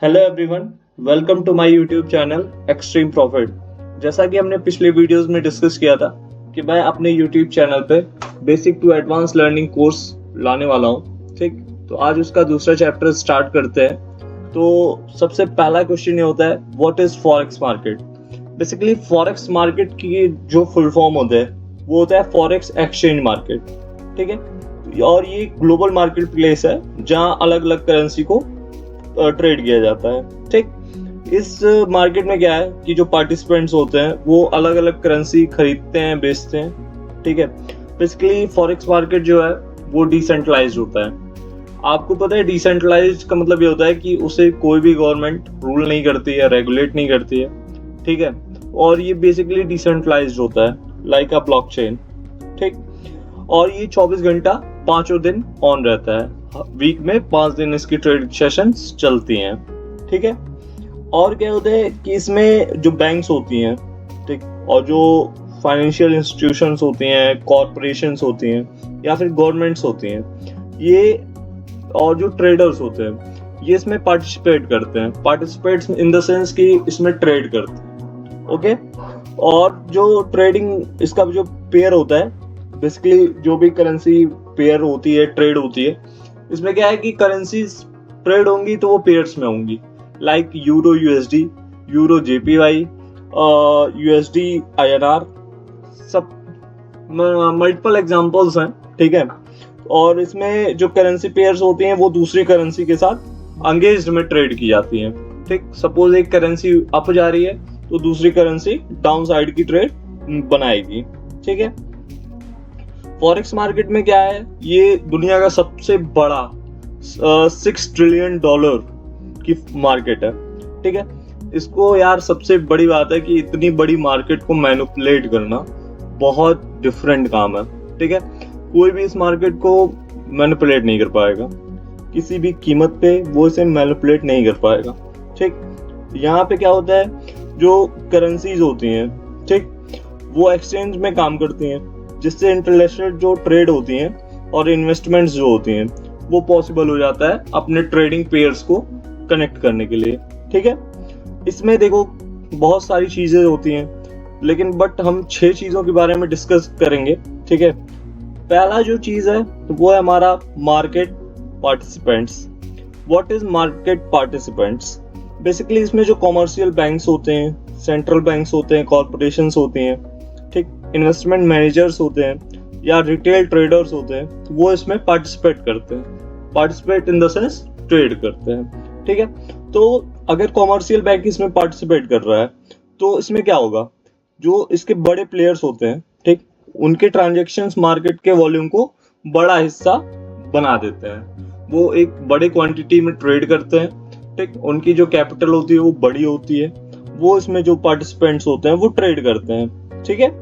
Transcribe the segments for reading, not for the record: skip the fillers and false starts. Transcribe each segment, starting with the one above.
Hello everyone, welcome to my YouTube channel extreme profit. जैसा कि हमने पिछले वीडियोस में डिस्कस किया था कि मैं अपने यूट्यूब चैनल पे basic to advance learning course लाने वाला हूँ। ठीक, तो आज उसका दूसरा चैप्टर स्टार्ट करते हैं। तो सबसे पहला क्वेश्चन ये होता है, what is forex market. Basically forex market की जो फुल फॉर्म होता है वो होता है फॉरेक्स एक्सचेंज मार्केट। ठीक है, और ये ग्लोबल मार्केट प्लेस है जहाँ अलग अलग करेंसी को ट्रेड किया जाता है। ठीक, इस मार्केट में क्या है कि जो पार्टिसिपेंट्स होते हैं वो अलग अलग करेंसी खरीदते हैं, बेचते हैं। ठीक है, बेसिकली फॉरेक्स मार्केट जो है वो डिसेंट्रलाइज्ड होता है। आपको पता है डिसेंट्रलाइज्ड का मतलब ये होता है कि उसे कोई भी गवर्नमेंट रूल नहीं करती है, रेगुलेट नहीं करती है। ठीक है, और ये बेसिकली डिसेंट्रलाइज्ड होता है लाइक अ ब्लॉकचेन। ठीक, और ये 24 घंटा 5 दिन ऑन रहता है। वीक में 5 दिन इसकी ट्रेड सेशंस चलती हैं। ठीक है, और क्या होता है कि इसमें जो बैंक्स होती हैं, ठीक, और जो फाइनेंशियल इंस्टीट्यूशंस होती हैं, कॉरपोरेशंस होती हैं या फिर गवर्नमेंट्स होती हैं, ये और जो ट्रेडर्स होते हैं ये इसमें पार्टिसिपेट करते हैं। पार्टिसिपेट्स इन द सेंस कि इसमें ट्रेड करते हैं। ओके, और जो ट्रेडिंग इसका जो पेयर होता है, बेसिकली जो भी करेंसी पेयर होती है, ट्रेड होती है, इसमें क्या है कि करेंसीज ट्रेड होंगी तो वो पेयर्स में होंगी, like euro USD, euro JPY, USD INR, सब मल्टीपल एग्जांपल्स हैं। ठीक है, और इसमें जो करेंसी पेयर्स होती हैं वो दूसरी करेंसी के साथ अंगेज्ड में ट्रेड की जाती हैं। ठीक, सपोज एक करेंसी अप जा रही है तो दूसरी करेंसी डाउन साइड की ट्रेड बनाएगी। ठीक है, फॉरेक्स मार्केट में क्या है, ये दुनिया का सबसे बड़ा $6 ट्रिलियन की मार्केट है। ठीक है, इसको यार सबसे बड़ी बात है कि इतनी बड़ी मार्केट को मैनिपुलेट करना बहुत डिफरेंट काम है। ठीक है, कोई भी इस मार्केट को मैनिपुलेट नहीं कर पाएगा, किसी भी कीमत पे वो इसे मैनिपुलेट नहीं कर पाएगा। ठीक, यहाँ पे क्या होता है, जो करेंसीज होती हैं, ठीक, वो एक्सचेंज में काम करती हैं, जिससे इंटरनेशनल जो ट्रेड होती हैं और इन्वेस्टमेंट्स जो होती हैं वो पॉसिबल हो जाता है अपने ट्रेडिंग पेयर्स को कनेक्ट करने के लिए। ठीक है, इसमें देखो बहुत सारी चीजें होती हैं, लेकिन बट हम 6 चीजों के बारे में डिस्कस करेंगे। ठीक है, पहला जो चीज है वो है हमारा market participants. What is market participants? Basically इसमें जो कॉमर्शियल बैंक्स होते हैं, सेंट्रल बैंक्स होते हैं, कॉरपोरेशंस होती हैं, ठीक, इन्वेस्टमेंट मैनेजर्स होते हैं या रिटेल ट्रेडर्स होते हैं, वो इसमें पार्टिसिपेट करते हैं। Participate in the sense trade करते हैं। ठीक है, तो अगर कॉमर्शियल बैंक इसमें पार्टिसिपेट कर रहा है तो इसमें क्या होगा, जो इसके बड़े प्लेयर्स होते हैं, ठीक, उनके ट्रांजैक्शंस मार्केट के वॉल्यूम को बड़ा हिस्सा बना देते हैं। वो एक बड़े क्वांटिटी में ट्रेड करते हैं। ठीक, उनकी जो कैपिटल होती है वो बड़ी होती है, वो इसमें जो पार्टिसिपेंट्स होते हैं वो ट्रेड करते हैं। ठीक है,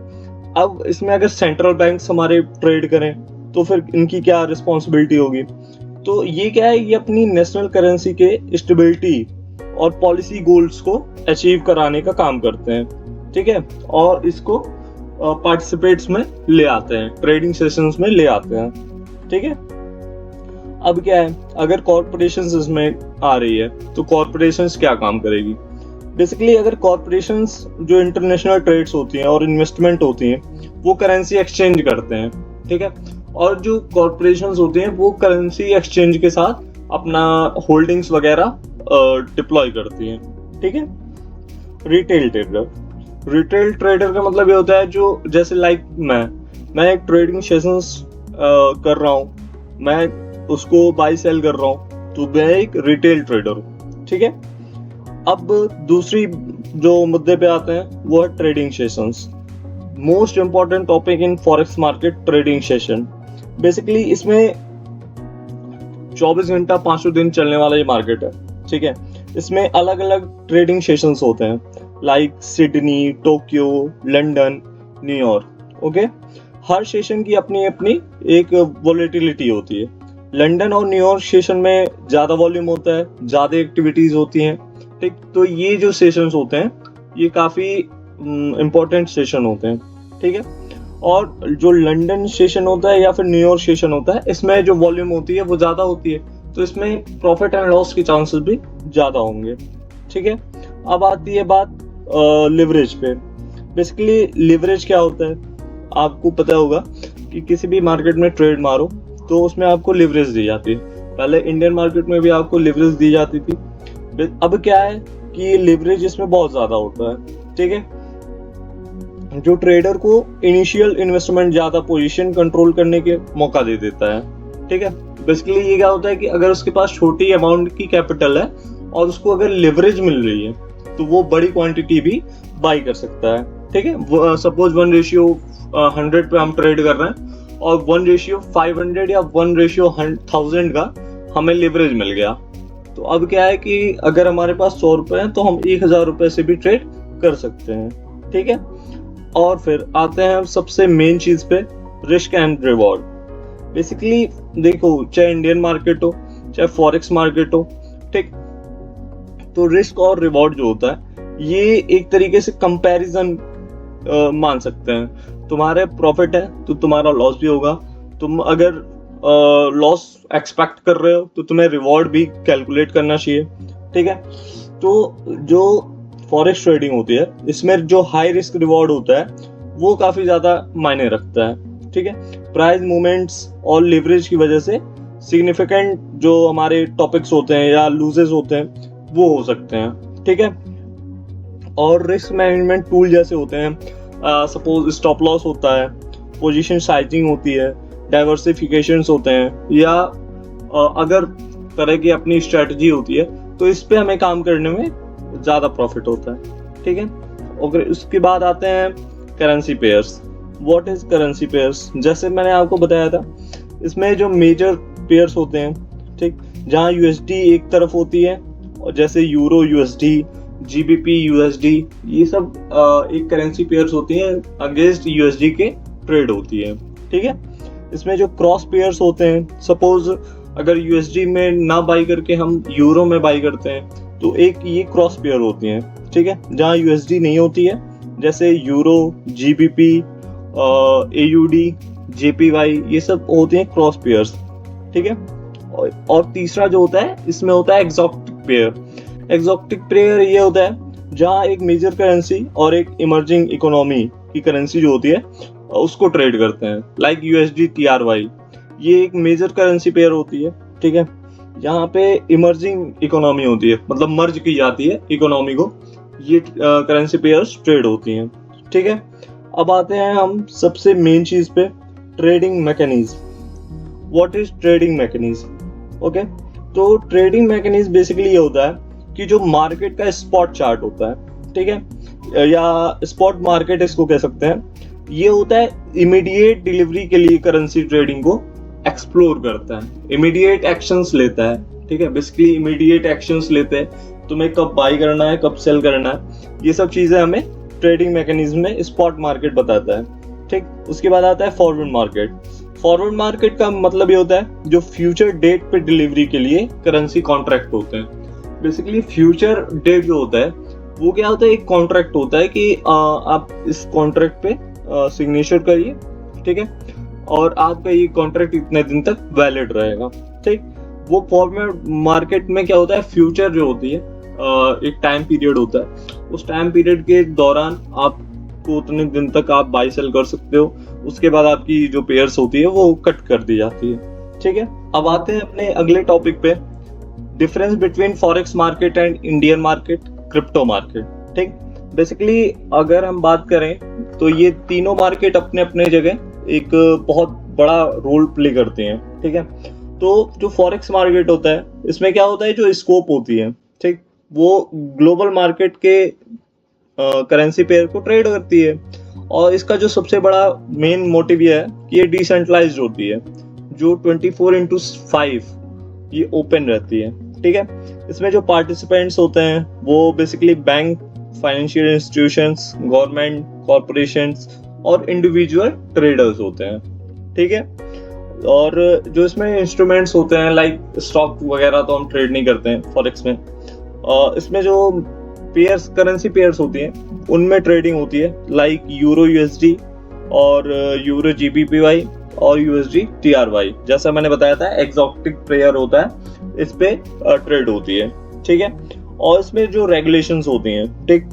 अब इसमें अगर सेंट्रल बैंक्स हमारे ट्रेड करें तो फिर इनकी क्या रिस्पॉन्सिबिलिटी होगी। तो ये क्या है, ये अपनी नेशनल करेंसी के स्टेबिलिटी और पॉलिसी गोल्स को अचीव कराने का काम करते हैं। ठीक है, और इसको पार्टिसिपेट्स में ले आते हैं, ट्रेडिंग सेशंस में ले आते हैं। ठीक है, अब क्या है, अगर कॉर्पोरेशंस इसमें आ रही है तो कॉर्पोरेशंस क्या काम करेगी। बेसिकली अगर कॉर्पोरेशंस जो इंटरनेशनल ट्रेड्स होती हैं और इन्वेस्टमेंट होती हैं वो करेंसी एक्सचेंज करते हैं। ठीक है, और जो कॉर्पोरेशंस होती हैं वो करेंसी एक्सचेंज के साथ अपना होल्डिंग्स वगैरह डिप्लॉय करती हैं। ठीक है, रिटेल ट्रेडर का मतलब ये होता है जो, जैसे लाइक मैं एक ट्रेडिंग सेशंस कर रहा हूँ, मैं उसको बाई सेल कर रहा हूँ, तो मैं एक रिटेल ट्रेडर हूँ। ठीक है, अब दूसरी जो मुद्दे पे आते हैं वो है trading sessions. Most important topic in forex market, trading session. Basically इसमें 24 घंटा 5 दिन चलने वाला ये मार्केट है। ठीक है, इसमें अलग अलग ट्रेडिंग सेशंस होते हैं, like Sydney, Tokyo, London, New York. Okay, हर सेशन की अपनी अपनी एक वोलेटिलिटी होती है। लंदन और न्यूयॉर्क सेशन में ज्यादा वॉल्यूम होता है, ज्यादा एक्टिविटीज होती हैं। ठीक, तो ये जो सेशंस होते हैं ये काफी इम्पोर्टेंट सेशन होते हैं। ठीक है, और जो लंदन सेशन होता है या फिर न्यूयॉर्क सेशन होता है, इसमें जो वॉल्यूम होती है वो ज्यादा होती है, तो इसमें प्रॉफिट एंड लॉस के चांसेस भी ज़्यादा होंगे। ठीक है, अब आती है बात लिवरेज पे। बेसिकली लिवरेज क्या होता है, आपको पता होगा कि किसी भी मार्केट में ट्रेड मारो तो उसमें आपको लिवरेज दी जाती है। पहले इंडियन मार्केट में भी आपको लिवरेज दी जाती थी, अब क्या है कि लिवरेज इसमें बहुत ज़्यादा होता है। ठीक है, जो ट्रेडर को इनिशियल इन्वेस्टमेंट ज़्यादा पोजीशन कंट्रोल करने के मौका दे देता है। ठीक है, बेसिकली ये क्या होता है कि अगर उसके पास छोटी अमाउंट की कैपिटल है और उसको अगर लिवरेज मिल रही है तो वो बड़ी क्वांटिटी भी बाई कर सकता है। ठीक है, सपोज 1:100 पे हम ट्रेड कर रहे हैं और 1:500 या 1:1000 का हमें लिवरेज मिल गया, तो अब क्या है कि अगर हमारे पास 100 रुपए हैं तो हम 1000 रुपए से भी ट्रेड कर सकते हैं। ठीक है, और फिर आते हैं सबसे मेन चीज पे, रिस्क एंड रिवॉर्ड। बेसिकली देखो, चाहे इंडियन मार्केट हो चाहे फॉरेक्स मार्केट हो, ठीक, तो रिस्क और रिवॉर्ड जो होता है ये एक तरीके से कंपैरिजन मान सकते हैं। तुम्हारे प्रॉफिट है तो तुम्हारा लॉस भी होगा, तुम अगर लॉस एक्सपेक्ट कर रहे हो तो तुम्हें रिवॉर्ड भी कैलकुलेट करना चाहिए। ठीक है, तो जो फॉरेक्स ट्रेडिंग होती है इसमें जो हाई रिस्क रिवॉर्ड होता है वो काफी ज्यादा मायने रखता है। ठीक है, प्राइस मूवमेंट्स और लिवरेज की वजह से सिग्निफिकेंट जो हमारे टॉपिक्स होते हैं या लूजेस होते हैं वो हो सकते हैं। ठीक है, और रिस्क मैनेजमेंट टूल जैसे होते हैं, सपोज स्टॉप लॉस होता है, पोजीशन साइजिंग होती है, डाइवर्सिफिकेशंस होते हैं, या अगर तरह की अपनी स्ट्रेटजी होती है तो इस पे हमें काम करने में ज़्यादा प्रॉफिट होता है। ठीक है, और उसके बाद आते हैं currency pairs. What is currency pairs? जैसे मैंने आपको बताया था, इसमें जो मेजर पेयर्स होते हैं, ठीक, जहाँ यूएसडी एक तरफ होती है और जैसे यूरो यूएसडी, जीबीपी यूएसडी, ये सब एक करेंसी पेयर्स होती हैं, अगेंस्ट यूएसडी के ट्रेड होती है। ठीक है, इसमें जो क्रॉस पेयर्स होते हैं, सपोज अगर यूएसडी में ना बाई करके हम यूरो में बाई करते हैं तो एक ये क्रॉस पेयर होती हैं। ठीक है, जहाँ यूएसडी नहीं होती है, जैसे यूरो, जीबीपी, एयूडी, जेपीवाई, ये सब होते हैं क्रॉस पेयर्स। ठीक है, और तीसरा जो होता है इसमें होता है एक्सोटिक पेयर। एक्सोटिक पेयर ये होता है जहाँ एक मेजर करेंसी और एक इमर्जिंग इकोनॉमी की करेंसी जो होती है उसको ट्रेड करते हैं, लाइक यूएसडी TRY, ये एक मेजर करेंसी पेयर होती है। ठीक है, यहाँ पे इमर्जिंग इकोनॉमी होती है, मतलब मर्ज की जाती है इकोनॉमी को, ये करेंसी पेयर्स ट्रेड होती हैं। ठीक है, अब आते हैं हम सबसे मेन चीज पे, trading mechanism. What is trading mechanism? Okay, तो ट्रेडिंग मैकेनिज्म बेसिकली ये होता है कि जो मार्केट का स्पॉट चार्ट होता है, ठीक है, या स्पॉट मार्केट इसको कह सकते हैं, ये होता है इमीडिएट डिलीवरी के लिए करेंसी ट्रेडिंग को एक्सप्लोर करता है, इमीडिएट एक्शंस लेता है। ठीक है, बेसिकली इमीडिएट एक्शंस लेते हैं, तुम्हें कब बाई करना है, कब सेल करना है, ये सब चीजें हमें ट्रेडिंग मैकेनिज्म में स्पॉट मार्केट बताता है। ठीक, उसके बाद आता है फॉरवर्ड मार्केट। फॉरवर्ड मार्केट का मतलब ये होता है जो फ्यूचर डेट पे डिलीवरी के लिए करेंसी कॉन्ट्रैक्ट होते हैं। बेसिकली फ्यूचर डेट जो होता है वो क्या होता है, एक कॉन्ट्रैक्ट होता है कि आप इस कॉन्ट्रैक्ट पे सिग्नेचर करिए, ठीक है, और आपका ये कॉन्ट्रैक्ट इतने दिन तक वैलिड रहेगा। ठीक, वो फॉरवर्ड मार्केट में क्या होता है, फ्यूचर जो होती है एक टाइम पीरियड होता है, उस टाइम पीरियड के दौरान आपको उतने दिन तक आप बाई सेल कर सकते हो, उसके बाद आपकी जो पेयर्स होती है वो कट कर दी जाती है। ठीक है, अब आते हैं अपने अगले टॉपिक पे, difference between forex market and Indian market, crypto market. ठीक, बेसिकली अगर हम बात करें तो ये तीनों मार्केट अपने अपने जगह एक बहुत बड़ा रोल प्ले करते हैं। ठीक है, तो जो फॉरेक्स मार्केट होता है इसमें क्या होता है, जो स्कोप होती है, ठीक, वो ग्लोबल मार्केट के करेंसी पेयर को ट्रेड करती है, और इसका जो सबसे बड़ा मेन मोटिव ये है कि ये डिसेंट्रलाइज्ड होती है, जो 24/5 ये ओपन रहती है। ठीक है, इसमें जो पार्टिसिपेंट्स होते हैं वो basically bank, financial institutions, government, corporations और इंडिविजुअल ट्रेडर्स होते हैं। ठीक है, और जो इसमें इंस्ट्रूमेंट्स होते हैं लाइक स्टॉक वगैरह तो हम ट्रेड नहीं करते हैं फॉरेक्स में, इसमें जो पेयर्स, करेंसी पेयर्स होती हैं उनमें ट्रेडिंग होती है, लाइक यूरो यूएसडी और यूरो जीबीपीवाई और USD TRY, जैसा मैंने बताया था एक्सोटिक पेयर होता है, इस पे ट्रेड होती है, ठीक है। और इसमें जो रेगुलेशंस होती हैं, ठीक,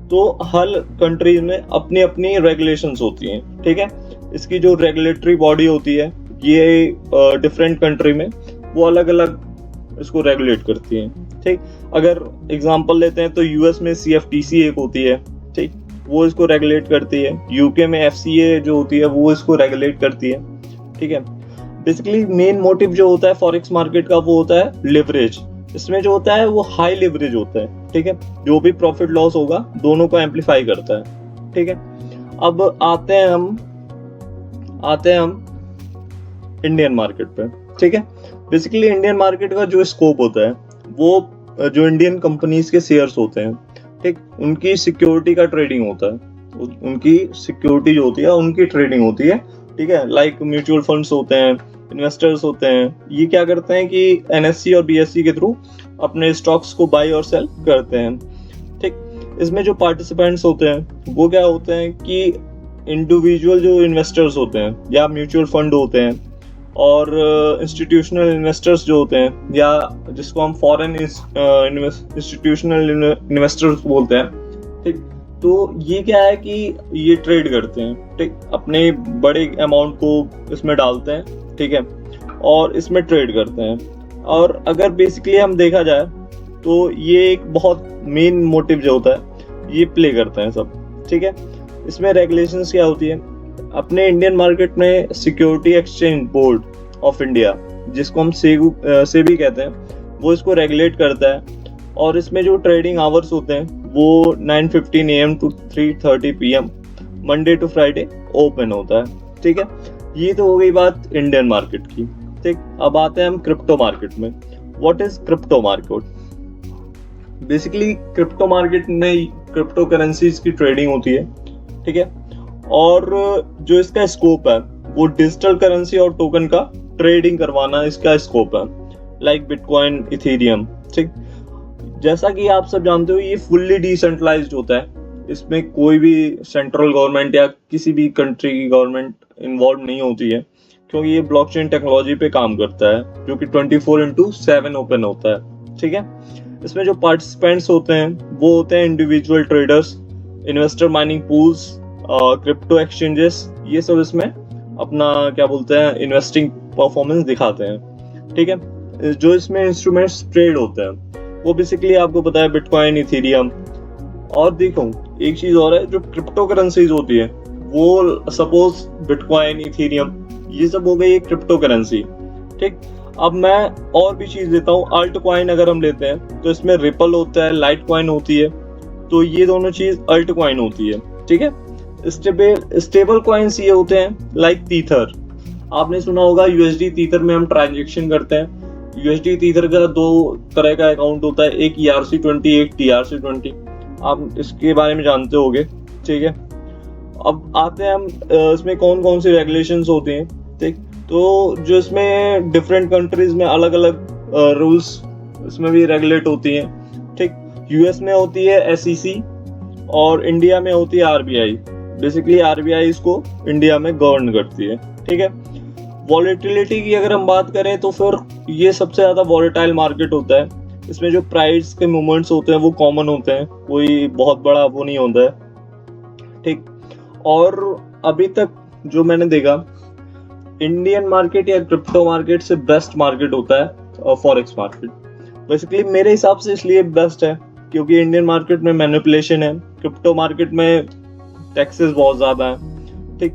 तो हर कंट्रीज में अपनी अपनी रेगुलेशंस होती हैं, ठीक है। इसकी जो रेगुलेटरी बॉडी होती है ये डिफरेंट कंट्री में वो अलग अलग इसको रेगुलेट करती हैं, ठीक। अगर एग्जांपल लेते हैं तो यूएस में CFTC एक होती है, ठीक, वो इसको रेगुलेट करती है। यूके में FCA जो होती है वो इसको रेगुलेट करती है, ठीक है। बेसिकली मेन मोटिव जो होता है फॉरेक्स मार्केट का वो होता है लिवरेज। इसमें जो होता है वो हाई लिवरेज होता है, ठीक है, जो भी प्रॉफिट लॉस होगा दोनों को एम्पलीफाई करता है, ठीक है। अब आते हैं हम इंडियन मार्केट पे, ठीक है। बेसिकली इंडियन मार्केट का जो स्कोप होता है वो जो इंडियन कंपनीज के शेयर्स होते हैं, ठीक, उनकी सिक्योरिटी का ट्रेडिंग होता है, उनकी सिक्योरिटी जो होती है उनकी ट्रेडिंग होती है, ठीक है। लाइक म्यूचुअल फंड्स होते हैं, इन्वेस्टर्स होते हैं, ये क्या करते हैं कि NSE और BSE के थ्रू अपने स्टॉक्स को बाई और सेल करते हैं, ठीक। इसमें जो पार्टिसिपेंट्स होते हैं वो क्या होते हैं कि इंडिविजुअल जो इन्वेस्टर्स होते हैं या म्यूचुअल फंड होते हैं और इंस्टीट्यूशनल इन्वेस्टर्स जो होते हैं या जिसको हम फॉरेन इंस्टीट्यूशनल इन्वेस्टर्स बोलते हैं, ठीक। तो ये क्या है कि ये ट्रेड करते हैं, ठीक, अपने बड़े अमाउंट को इसमें डालते हैं, ठीक है, और इसमें ट्रेड करते हैं। और अगर बेसिकली हम देखा जाए तो ये एक बहुत मेन मोटिव जो होता है ये प्ले करते हैं सब, ठीक है। इसमें रेगुलेशंस क्या होती है, अपने इंडियन मार्केट में security exchange board of India, जिसको हम सेबी कहते हैं, वो इसको रेगुलेट करता है। और इसमें जो ट्रेडिंग आवर्स होते हैं वो 9:15 AM to 3:30 PM Monday to Friday open होता है, ठीक है। ये तो हो गई बात इंडियन मार्केट की, ठीक। अब आते हैं हम क्रिप्टो मार्केट में। What is crypto market? Basically crypto market में क्रिप्टो करेंसीज की ट्रेडिंग होती है, ठीक है। और जो इसका स्कोप है वो डिजिटल करेंसी और टोकन का ट्रेडिंग करवाना इसका स्कोप है, लाइक बिटकॉइन, इथेरियम, ठीक। जैसा कि आप सब जानते हो ये फुल्ली डिसेंट्रलाइज्ड होता है, इसमें कोई भी सेंट्रल गवर्नमेंट या किसी भी कंट्री की गवर्नमेंट इन्वॉल्व नहीं होती है, क्योंकि ये ब्लॉकचेन टेक्नोलॉजी पे काम करता है जो कि 24/7 ओपन होता है, ठीक है। इसमें जो पार्टिसिपेंट्स होते हैं वो होते हैं individual traders, investor mining pools, crypto exchanges, ये सब इसमें अपना क्या बोलते हैं इन्वेस्टिंग परफॉर्मेंस दिखाते हैं, ठीक है। जो इसमें इंस्ट्रूमेंट्स ट्रेड होते हैं वो बेसिकली आपको पता है बिटकॉइन, इथेरियम। और देखो एक चीज और है, जो क्रिप्टो करेंसीज होती है वो सपोज बिटकॉइन, इथेरियम, ये सब हो गई एक क्रिप्टो करेंसी, ठीक। अब मैं और भी चीज लेता हूँ, अल्ट कॉइन अगर हम लेते हैं तो इसमें रिपल होता है, लाइट कॉइन होती है, तो ये दोनों चीज अल्ट कॉइन होती है, ठीक है। स्टेबल कॉइन्स ये होते हैं लाइक तीथर, आपने सुना होगा USD तीथर में हम ट्रांजेक्शन करते हैं। USD तीथर का दो तरह का अकाउंट होता है, एक ERC20, एक TRC20, आप इसके बारे में जानते होंगे, ठीक है। अब आते हैं हम इसमें कौन कौन सी रेगुलेशंस होती हैं, ठीक। तो जो इसमें डिफरेंट कंट्रीज में अलग अलग रूल्स इसमें भी रेगुलेट होती हैं, ठीक। US में होती है SEC और इंडिया में होती है RBI। बेसिकली RBI इसको इंडिया में गवर्न करती है, ठीक है। वॉलेटिलिटी की अगर हम बात करें तो फिर ये सबसे ज्यादा वॉलेटाइल मार्केट होता है। इसमें जो प्राइस के मूवमेंट्स होते हैं वो कॉमन होते हैं, कोई बहुत बड़ा वो नहीं होता है, ठीक। और अभी तक जो मैंने देखा इंडियन मार्केट या क्रिप्टो मार्केट से बेस्ट मार्केट होता है फॉरेक्स मार्केट। बेसिकली मेरे हिसाब से इसलिए बेस्ट है क्योंकि इंडियन मार्केट में मैनिपुलेशन है, क्रिप्टो मार्केट में टैक्सेस बहुत ज्यादा है, ठीक।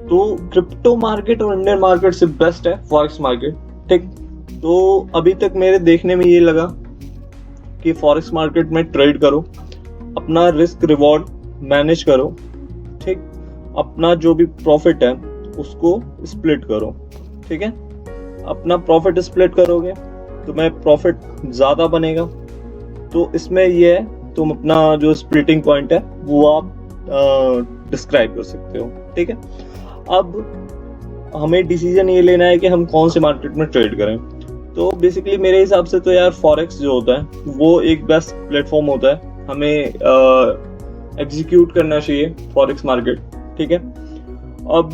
तो क्रिप्टो मार्केट और इंडियन मार्केट से बेस्ट है फॉरेक्स मार्केट, ठीक। तो अभी तक मेरे देखने में ये लगा कि फॉरेक्स मार्केट में ट्रेड करो, अपना रिस्क रिवॉर्ड मैनेज करो, ठीक। अपना जो भी प्रॉफिट है उसको स्प्लिट करो, ठीक है। अपना प्रॉफिट स्प्लिट करोगे तो मैं प्रॉफिट ज़्यादा बनेगा, तो इसमें ये है तुम अपना जो स्प्लिटिंग पॉइंट है वो आप डिस्क्राइब कर सकते हो, ठीक है। अब हमें डिसीजन ये लेना है कि हम कौन से मार्केट में ट्रेड करें। तो बेसिकली मेरे हिसाब से तो यार फॉरेक्स जो होता है वो एक बेस्ट प्लेटफॉर्म होता है, हमें एग्जीक्यूट करना चाहिए फॉरेक्स मार्केट, ठीक है। अब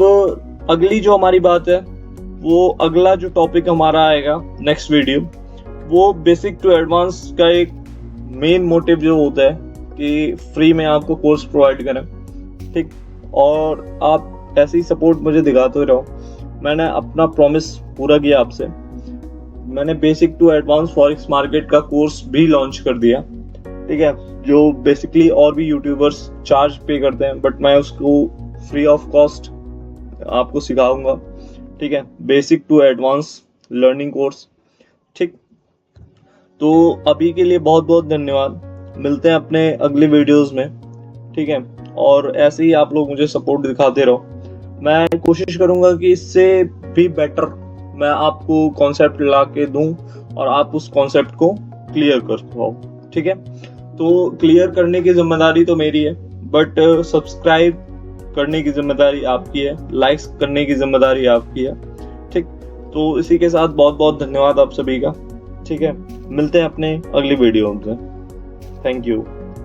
अगली जो हमारी बात है, वो अगला जो टॉपिक हमारा आएगा नेक्स्ट वीडियो, वो बेसिक टू एडवांस का एक मेन मोटिव जो होता है कि फ्री में आपको कोर्स प्रोवाइड करें, ठीक, और आप ऐसे ही सपोर्ट मुझे दिखाते रहो। मैंने अपना प्रॉमिस पूरा किया आपसे। मैंने basic to advance forex market का कोर्स भी लॉन्च कर दिया, ठीक है, जो बेसिकली और भी यूट्यूबर्स चार्ज पे करते हैं, बट मैं उसको फ्री ऑफ कॉस्ट आपको सिखाऊंगा, ठीक है, basic to advance learning course, ठीक। तो अभी के लिए बहुत बहुत धन्यवाद, मिलते हैं अपने अगले वीडियोस में, ठीक है, और ऐसे ही आप लोग मुझे सपोर्ट दिखाते रहो। मैं कोशिश करूंगा कि इससे भी बेटर मैं आपको कॉन्सेप्ट ला के दूं और आप उस कॉन्सेप्ट को क्लियर कर पाओ, ठीक है। तो क्लियर करने की जिम्मेदारी तो मेरी है, बट सब्सक्राइब करने की जिम्मेदारी आपकी है, लाइक्स करने की जिम्मेदारी आपकी है, ठीक। तो इसी के साथ बहुत बहुत धन्यवाद आप सभी का, ठीक है। मिलते हैं अपने अगली वीडियो में। Thank you.